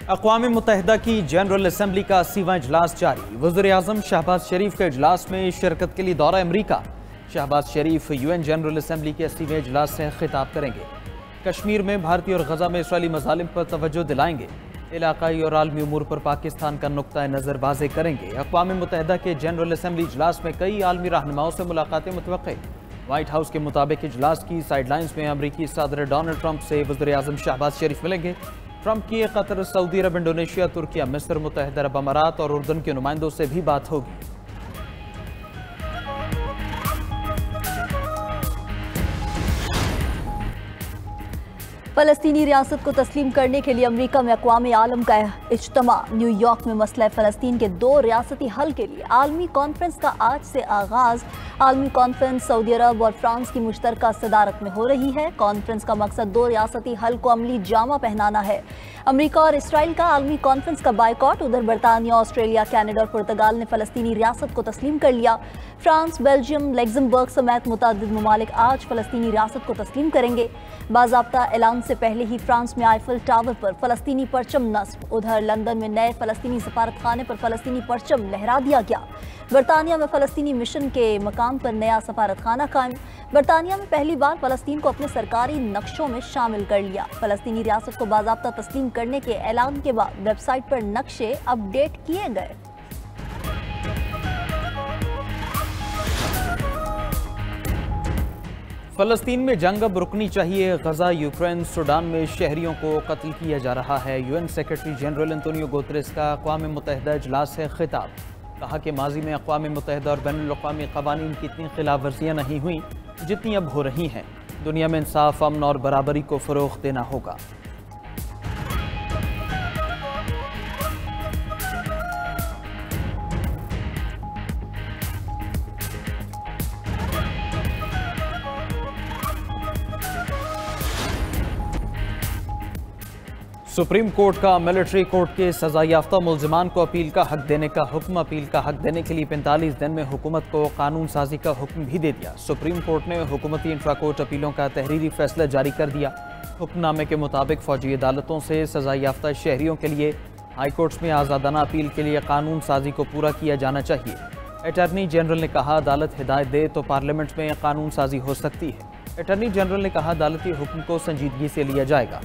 अक़वाम मुत्तहिदा की general assembly का 80वां इजलास जारी। वज़ीर-ए-आज़म शहबाज शरीफ के इजलास में शिरकत के लिए दौरा अमरीका। शहबाज शरीफ UN जनरल असम्बली के 80वें इजलास से खिताब करेंगे। कश्मीर में भारतीय और गजा में इसराइली मज़ालिम पर तवज्जो दिलाएंगे। इलाकाई और आलमी उमूर पर पाकिस्तान का नुक्ता नज़र वाज़े करेंगे। अक़वाम मुत्तहिदा के जनरल असम्बली इजलास में कई आलमी रहनुमाओं से मुलाकातें मुतवक्के। व्हाइट हाउस के मुताबिक इजलास की साइडलाइंस में अमरीकी सदर डोनाल्ड ट्रंप से वज़ीर-ए-आज़म शहबाज शरीफ मिलेंगे। ट्रंप की कतर, सऊदी अरब, इंडोनेशिया, तुर्किया, मिस्र, मुत्तहिदा अरब अमारात और उर्दन के नुमाइंदों से भी बात होगी। फ़लस्तीनी रियासत को तस्लीम करने के लिए अमरीका में अक़वाम आलम का इज्तिमा। न्यूयॉर्क में मसला फ़लस्तीन के 2 रियासती हल के लिए आलमी कॉन्फ्रेंस का आज से आगाज़। आलमी कॉन्फ्रेंस सऊदी अरब और फ्रांस की मुश्तरका सदारत में हो रही है। कॉन्फ्रेंस का मकसद 2 रियासती हल को अमली जामा पहनाना है। अमरीका और इसराइल का आलमी कॉन्फ्रेंस का बायकॉट। उधर बरतानिया, ऑस्ट्रेलिया, कैनेडा और पुर्तगाल ने फ़लस्तीनी रियासत को तस्लीम कर लिया। फ्रांस, बेल्जियम, लग्जमबर्ग समेत मुतअद्दिद ममालिक आज फ़लस्तीनी रियासत को तस्लीम करेंगे। बाज़ाब्ता ऐलान से पहले ही फ्रांस में आईफल टावर पर फ़लस्तीनी परचम नस्ब। उधर लंदन में नए फ़लस्तीनी सफारतखाने पर फ़लस्तीनी परचम लहरा दिया गया। बरतानिया में फ़लस्तीनी मिशन के मकाम पर नया सफारतखाना कायम। बरतानिया में पहली बार फ़लस्तीन को अपने सरकारी नक्शों में शामिल कर लिया। फ़लस्तीनी रियासत को बाज़ाब्ता तस्लीम करने के ऐलान के बाद वेबसाइट पर नक्शे अपडेट किए गए। फ़लस्तीन में जंग अब रुकनी चाहिए। गजा, यूक्रेन, सूडान में शहरियों को कत्ल किया जा रहा है। UN secretary general Antonio Guterres का अक़वाम मुत्तहिदा इजलास से खिताब। कहा कि माजी में अक़वाम मुत्तहिदा और बैनुल-अक़वामी क़वानीन की इतनी खिलाफवर्जियाँ नहीं हुई जितनी अब हो रही हैं। दुनिया में इंसाफ, अमन और बराबरी को फ़रोग़ देना होगा। सुप्रीम कोर्ट का मिलिट्री कोर्ट के सजा याफ्ता मुल्जिमान को अपील का हक देने का हुक्म। अपील का हक देने के लिए 45 दिन में हुकूमत को कानून साजी का हुक्म भी दे दिया। सुप्रीम कोर्ट ने हुकूमती इंट्रा कोर्ट अपीलों का तहरीरी फैसला जारी कर दिया। हुक्मनामे के मुताबिक फौजी अदालतों से सजा याफ्ता शहरियों के लिए हाई कोर्ट्स में आज़ादाना अपील के लिए कानून साजी को पूरा किया जाना चाहिए। अटॉर्नी जनरल ने कहा, अदालत हिदायत दे तो पार्लियामेंट में कानून साजी हो सकती है। अटॉर्नी जनरल ने कहा, अदालती हुक्म को संजीदगी से लिया जाएगा।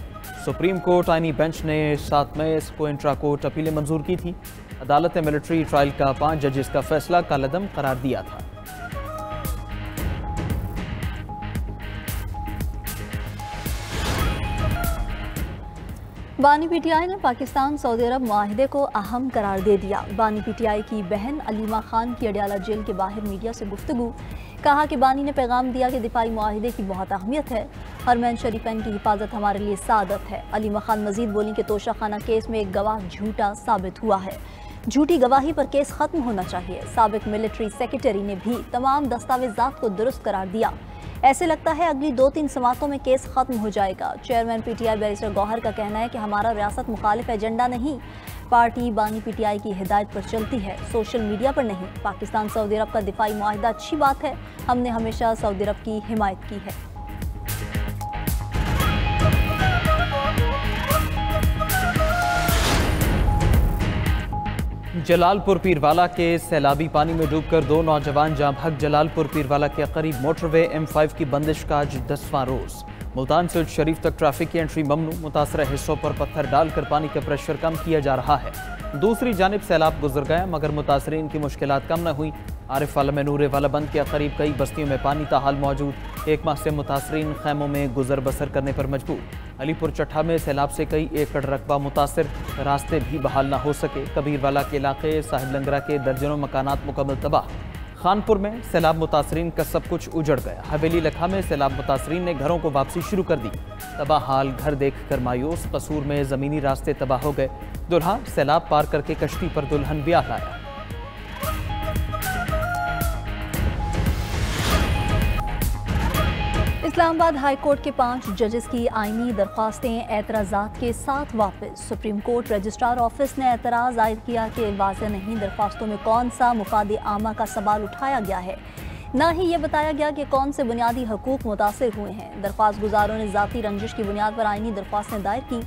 सुप्रीम कोर्ट आईनी बेंच ने 7 मई को इंट्रा कोर्ट अपीलें मंजूर की थी। अदालत ने मिलिट्री ट्रायल का 5 जजेस का फैसला कालअदम करार दिया था। बानी PTI ने पाकिस्तान सऊदी अरब मुआहिदे को अहम करार दे दिया। बानी PTI की बहन अलीमा खान की अडयाला जेल के बाहर मीडिया से गुफ्तगू। कहा कि बानी ने पैगाम दिया कि दिफाई मुआहिदे की बहुत अहमियत है। हरमैन शरीफैन की हिफाजत हमारे लिए सादत है। अलीमा खान मजीद बोली कि तोशा खाना केस में एक गवाह झूठा साबित हुआ है। झूठी गवाही पर केस खत्म होना चाहिए। साबिक मिलिट्री सेक्रेटरी ने भी तमाम दस्तावेजात को दुरुस्त करार दिया। ऐसे लगता है अगली 2-3 समातों में केस खत्म हो जाएगा। चेयरमैन PTI बैरिस्टर गौहर का कहना है कि हमारा रियासत मुखालिफ एजेंडा नहीं, पार्टी बानी PTI की हिदायत पर चलती है, सोशल मीडिया पर नहीं। पाकिस्तान सऊदी अरब का दिफाई मुआहिदा अच्छी बात है, हमने हमेशा सऊदी अरब की हिमायत की है। जलालपुर पीरवाला के सैलाबी पानी में डूबकर 2 नौजवान जाँ बहक। जलालपुर पीरवाला के करीब मोटरवे M5 की बंदिश का आज 10वां रोज़। मुल्तान से शरीफ तक ट्रैफिक की एंट्री ममनू। मुतासरा हिस्सों पर पत्थर डालकर पानी का प्रेशर कम किया जा रहा है। दूसरी जानिब सैलाब गुजर गया मगर मुतासरीन की मुश्किलात कम न हुई। आरिफ वाला में नूरे वाला बंद के करीब कई बस्तियों में पानी ताहाल मौजूद। 1 माह से मुतासरीन खैमों में गुजर बसर करने पर मजबूर। अलीपुर चट्ठा में सैलाब से कई एकड़ रकबा मुतासर, रास्ते भी बहाल न हो सके। कबीरवाला के इलाके साहिब लंगरा के दर्जनों मकानात मुकम्मल तबाह। खानपुर में सैलाब मुतासरीन का सब कुछ उजड़ गया। हवेली लखा में सैलाब मुतासरीन ने घरों को वापसी शुरू कर दी। तबाह हाल घर देख कर मायूस। कसूर में ज़मीनी रास्ते तबाह हो गए। दुल्हा सैलाब पार करके कश्ती पर दुल्हन ब्याह लाया। इस्लामाबाद हाई कोर्ट के 5 जजेस की आईनी दरख्वास्तें एतराज़ात के साथ वापस। सुप्रीम कोर्ट रजिस्ट्रार ऑफिस ने एतराज़ आयद किया कि वाज़ेह नहीं दरख्वास्तों में कौन सा मुफाद आमा का सवाल उठाया गया है, ना ही ये बताया गया कि कौन से बुनियादी हकूक़ मुतासिर हुए हैं। दरख्वास्त गुजारों ने ज़ाती रंजिश की बुनियाद पर आईनी दरख्वास्तें दायर की।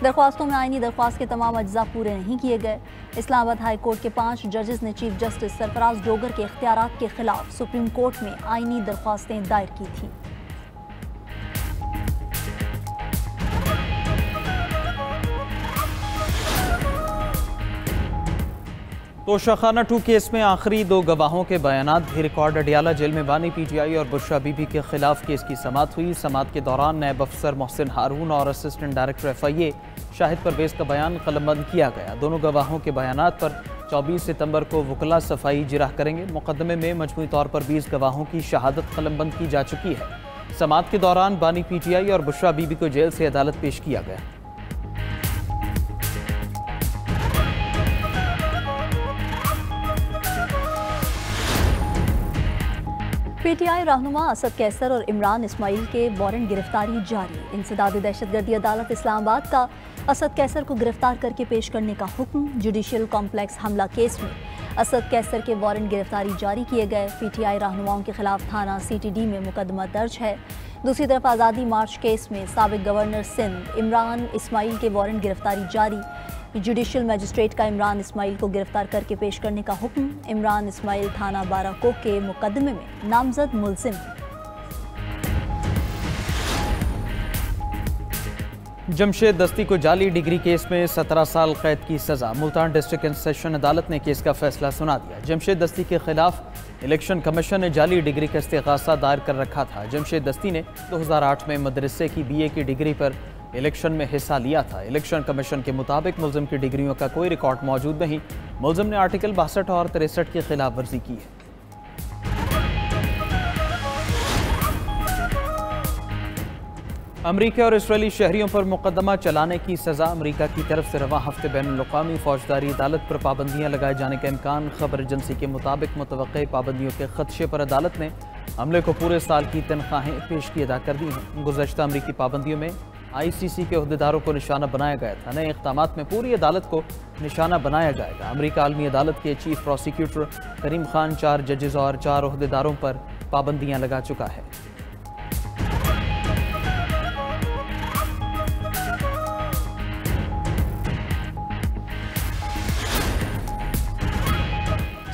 दरख्वास्तों में आईनी दरख्वास्त के तमाम अज्जा पूरे नहीं किए गए। इस्लामाबाद हाई कोर्ट के 5 जजेस ने चीफ जस्टिस सरफराज डोगर के इख्तियारात के खिलाफ सुप्रीम कोर्ट में आईनी दरख्वास्तें दायर की थीं। तोशाखाना 2 केस में आखिरी 2 गवाहों के बयानात भी रिकॉर्ड। अडियाला जेल में बानी पीटीआई और बुशरा बीबी के खिलाफ केस की समाअत हुई। समाअत के दौरान नायब अफसर मोहसिन हारून और assistant director FIA Shahid Pervez का बयान कलमबंद किया गया। दोनों गवाहों के बयानात पर 24 सितंबर को वकला सफाई जिरह करेंगे। मुकदमे में मजमूई तौर पर 20 गवाहों की शहादत कलमबंद की जा चुकी है। समाअत के दौरान बानी पीटीआई और बुशरा बीबी को जेल से अदालत पेश किया गया। पीटीआई रहनुमा असद कैसर और इमरान इस्माइल के वारंट गिरफ्तारी जारी। इंसदाद दहशतगर्दी अदालत इस्लामाबाद का असद कैसर को गिरफ्तार करके पेश करने का हुक्म। जुडिशियल कॉम्प्लेक्स हमला केस में असद कैसर के वारंट गिरफ्तारी जारी किए गए। पीटीआई रहनुमाओं के खिलाफ थाना CTD में मुकदमा दर्ज है। दूसरी तरफ आज़ादी मार्च केस में साबिक गवर्नर सिंध इमरान इस्माइल के वारंट गिरफ्तारी जारी। जुडिशियल मजिस्ट्रेट का इमरान इस्माइल को गिरफ्तार करके पेश करने का हुक्म। इमरान इस्माइल थाना बाराकोह के मुकदमे में नामजद मुलजिम। जमशेद दस्ती को जाली डिग्री केस में 17 साल कैद की सजा। मुल्तान डिस्ट्रिक्ट एंड सेशन अदालत ने केस का फैसला सुना दिया। जमशेद दस्ती के खिलाफ इलेक्शन कमीशन ने जाली डिग्री का इस्तिगासा दायर कर रखा था। जमशेद दस्ती ने 2008 में मदरसे की BA की डिग्री पर इलेक्शन में हिस्सा लिया था। इलेक्शन कमीशन के मुताबिक मुलजिम की डिग्रियों का कोई रिकॉर्ड मौजूद नहीं। मुलजिम ने आर्टिकल 62 और 63 की खिलाफ वर्जी की है। अमरीका और इसराइली शहरियों पर मुकदमा चलाने की सजा। अमरीका की तरफ से रवां हफ्ते बैनुल-अक़वामी फौजदारी अदालत पर पाबंदियां लगाए जाने का इम्कान। खबर एजेंसी के मुताबिक मुतवक्के पाबंदियों के खदशे पर अदालत ने अमले को पूरे साल की तनख्वाहें पेशगी अदा कर दी हैं। गुज़श्ता अमरीकी पाबंदियों में ICC के अहदेदारों को निशाना बनाया गया था। नए इक़दामात में पूरी अदालत को निशाना बनाया जाएगा। अमरीका आलमी अदालत के चीफ प्रोसिक्यूटर करीम खान 4 जजेस और 4 अहदेदारों पर पाबंदियां लगा चुका है।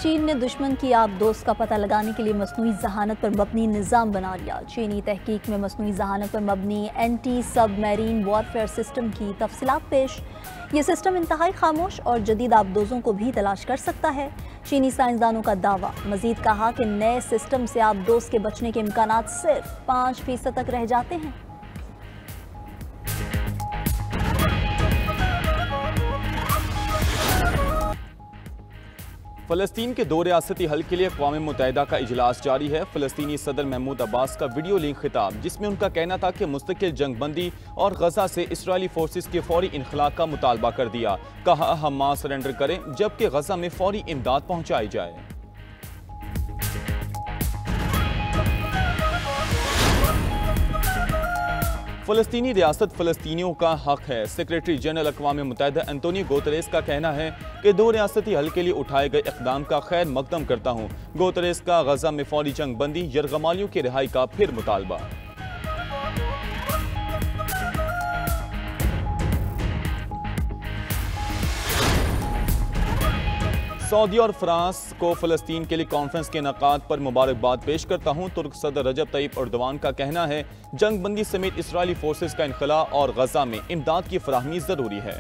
चीन ने दुश्मन की आबदोस्त का पता लगाने के लिए मसनूई जहानत पर मबनी निज़ाम बना लिया। चीनी तहकीक में मसनूई जहानत पर मबनी एंटी सबमरीन वॉरफेयर सिस्टम की तफसीलात पेश। ये सिस्टम इंतहाई खामोश और जदीद आबदोजों को भी तलाश कर सकता है। चीनी साइंसदानों का दावा। मजीद कहा कि नए सिस्टम से आबदोज के बचने के इम्कानात सिर्फ 5% तक रह जाते हैं। फ़लस्तीन के 2 रियासती हल के लिए अक़वाम मुत्तहिदा का इजलास जारी है। फ़लस्तीनी सदर महमूद अब्बास का वीडियो लिंक खिताब, जिसमें उनका कहना था कि मुस्तकिल जंगबंदी और गजा से इसराइली फोर्सेस के फौरी इनखला का मुतालबा कर दिया। कहा हमास सरेंडर करें जबकि गजा में फौरी इमदाद पहुँचाई जाए। फ़लस्तीनी रियासत फ़लस्तीनियों का हक है। सेक्रेटरी जनरल अक़वाम मुत्तहिदा एंटोनियो गुतेरेस का कहना है कि 2 रियासती हल के लिए उठाए गए इक़दाम का खैर मकदम करता हूँ। गुतेरेस का गजा में फौरी जंग बंदी, यरगमालियों की रिहाई का फिर मुतालबा। सऊदी और फ्रांस को फ़लस्तीन के लिए कॉन्फ्रेंस के इनेकाद पर मुबारकबाद पेश करता हूँ। तुर्क सदर रजब तय्यब एर्दोगान का कहना है जंग बंदी समेत इसराइली फोर्सेस का इनखला और गजा में इमदाद की फराहमी ज़रूरी है।